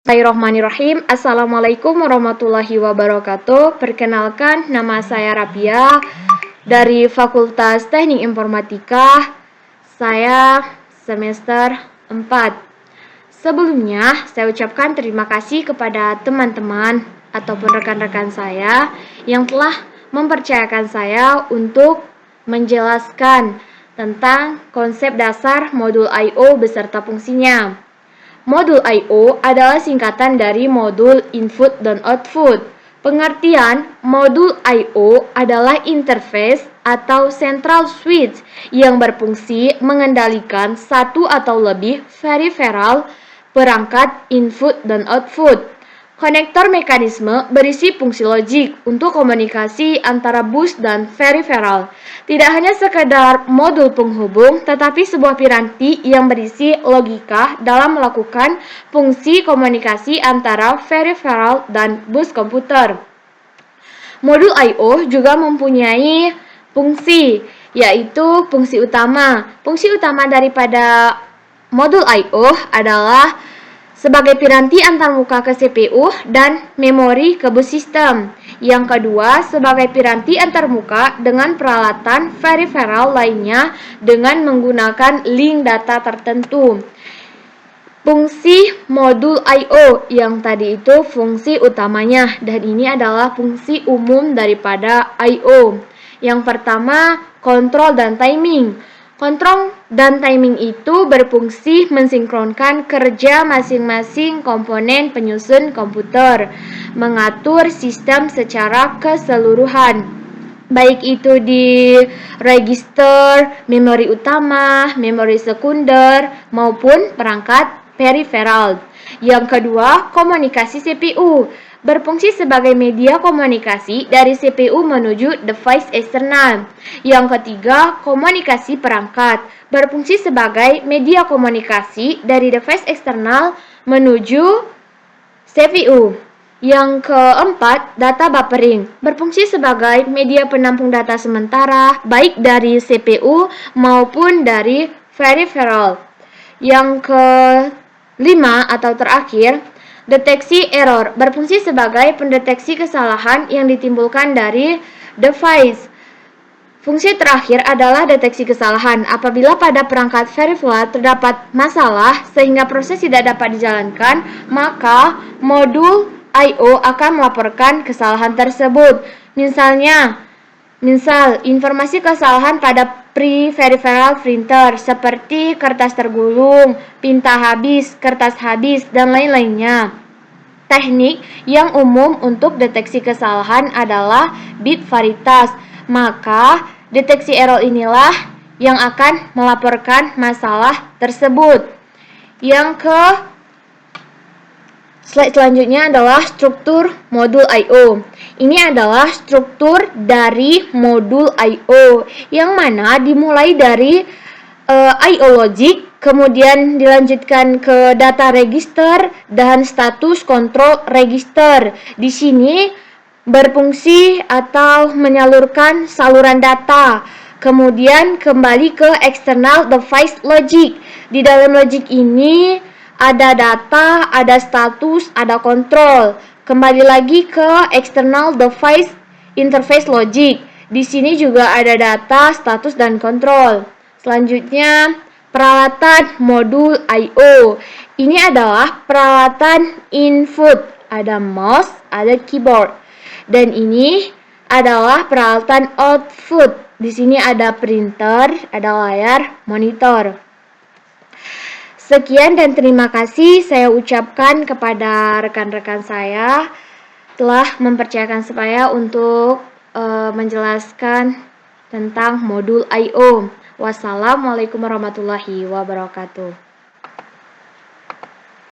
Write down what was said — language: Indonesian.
Bismillahirrahmanirrahim. Assalamualaikum warahmatullahi wabarakatuh. Perkenalkan, nama saya Rabia dari Fakultas Teknik Informatika. Saya semester 4. Sebelumnya, saya ucapkan terima kasih kepada teman-teman ataupun rekan-rekan saya yang telah mempercayakan saya untuk menjelaskan tentang konsep dasar modul I/O beserta fungsinya. Modul I/O adalah singkatan dari modul input dan output. Pengertian modul I/O adalah interface atau central switch yang berfungsi mengendalikan satu atau lebih peripheral perangkat input dan output. Konektor mekanisme berisi fungsi logik untuk komunikasi antara bus dan peripheral. Tidak hanya sekedar modul penghubung, tetapi sebuah piranti yang berisi logika dalam melakukan fungsi komunikasi antara peripheral dan bus komputer. Modul I/O juga mempunyai fungsi, yaitu fungsi utama. Fungsi utama daripada modul I/O adalah sebagai piranti antarmuka ke CPU dan memori ke bus sistem. Yang kedua, sebagai piranti antarmuka dengan peralatan peripheral lainnya dengan menggunakan link data tertentu. Fungsi modul I/O yang tadi itu fungsi utamanya, dan ini adalah fungsi umum daripada I/O. Yang pertama, kontrol dan timing. Kontrol dan timing itu berfungsi mensinkronkan kerja masing-masing komponen penyusun komputer, mengatur sistem secara keseluruhan, baik itu di register, memori utama, memori sekunder, maupun perangkat peripheral. Yang kedua, komunikasi CPU. Berfungsi sebagai media komunikasi dari CPU menuju device eksternal. Yang ketiga, komunikasi perangkat. Berfungsi sebagai media komunikasi dari device eksternal menuju CPU. Yang keempat, data buffering. Berfungsi sebagai media penampung data sementara, baik dari CPU maupun dari peripheral. Yang kelima atau terakhir, deteksi error. Berfungsi sebagai pendeteksi kesalahan yang ditimbulkan dari device. Fungsi terakhir adalah deteksi kesalahan. Apabila pada perangkat peripheral terdapat masalah sehingga proses tidak dapat dijalankan, maka modul I/O akan melaporkan kesalahan tersebut. Misal informasi kesalahan pada peripheral printer seperti kertas tergulung, tinta habis, kertas habis, dan lain-lainnya. Teknik yang umum untuk deteksi kesalahan adalah bit varietas. Maka, deteksi error inilah yang akan melaporkan masalah tersebut. Slide selanjutnya adalah struktur modul I/O. Ini adalah struktur dari modul I/O, yang mana dimulai dari I/O logic, kemudian dilanjutkan ke data register dan status control register. Di sini berfungsi atau menyalurkan saluran data. Kemudian kembali ke external device logic. Di dalam logic ini ada data, ada status, ada kontrol. Kembali lagi ke external device interface logic. Di sini juga ada data, status, dan kontrol. Selanjutnya, peralatan modul I/O. Ini adalah peralatan input. Ada mouse, ada keyboard. Dan ini adalah peralatan output. Di sini ada printer, ada layar monitor. Sekian dan terima kasih saya ucapkan kepada rekan-rekan saya telah mempercayakan saya untuk menjelaskan tentang modul I/O. Wassalamualaikum warahmatullahi wabarakatuh.